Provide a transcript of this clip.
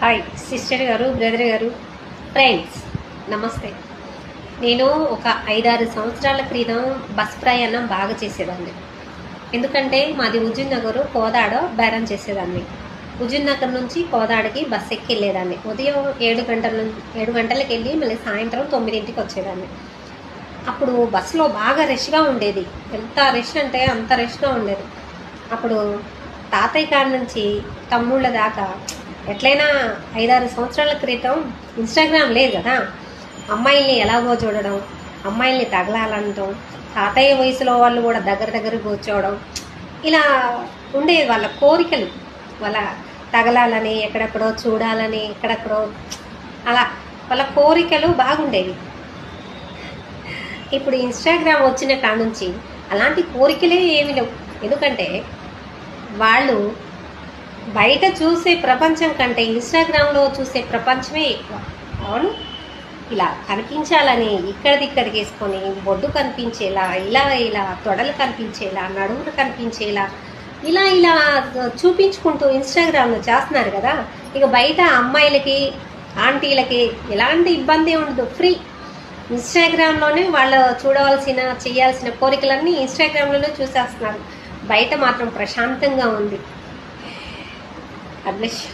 Hi sister గారు, brother గారు, friends నమస్తే. నేను ఒక 5-6 సంవత్సరాల క్రితం బస్ ప్రయాణం బాగా చేసేదాన్ని. ఎందుకంటే మాది హుజూర్ నగర్, కోదాడ బేరం చేసేదాన్ని. హుజూర్ నగర్ నుంచి కోదాడకి బస్ ఎక్కి వెళ్ళేదాన్ని. ఉదయం 7 గంటలకు వెళ్ళి మళ్ళీ సాయంత్రం 9ంటికి వచ్చేదాన్ని. అప్పుడు బస్సులో బాగా రష్గా ఉండేది. ఎంత రష్ అంటే అంత రష్గా ఉండేది. అప్పుడు తాతయ్య కాడ నుంచి తమ్ముళ్ళ దాకా ఎట్లయినా 5-6 సంవత్సరాల క్రితం ఇన్స్టాగ్రామ్ లేదు కదా. అమ్మాయిల్ని ఎలాగో చూడడం, అమ్మాయిల్ని తగలాలనటం, తాతయ్య వయసులో వాళ్ళు కూడా దగ్గర కూర్చోవడం, ఇలా ఉండేది వాళ్ళ కోరికలు. వాళ్ళ తగలాలని, ఎక్కడెక్కడో చూడాలని, ఎక్కడెక్కడో అలా వాళ్ళ కోరికలు బాగుండేవి. ఇప్పుడు ఇన్స్టాగ్రామ్ వచ్చిన కాడ నుంచి అలాంటి కోరికలే ఏమి లేవు. ఎందుకంటే వాళ్ళు బయట చూసే ప్రపంచం కంటే ఇన్స్టాగ్రామ్లో చూసే ప్రపంచమే ఎక్కువ. అవును, ఇలా కనిపించాలని ఇక్కడికి వేసుకొని బొడ్డు కనిపించేలా, ఇలా తొడలు కనిపించేలా, నడుములు కనిపించేలా ఇలా చూపించుకుంటూ ఇన్స్టాగ్రామ్లో చేస్తున్నారు కదా. ఇక బయట అమ్మాయిలకి, ఆంటీలకి ఎలాంటి ఇబ్బంది ఉండదు, ఫ్రీ. ఇన్స్టాగ్రామ్లోనే వాళ్ళు చూడవలసిన, చేయాల్సిన కోరికలన్నీ ఇన్స్టాగ్రామ్లోనే చూసేస్తున్నారు. బయట మాత్రం ప్రశాంతంగా ఉంది. God bless you.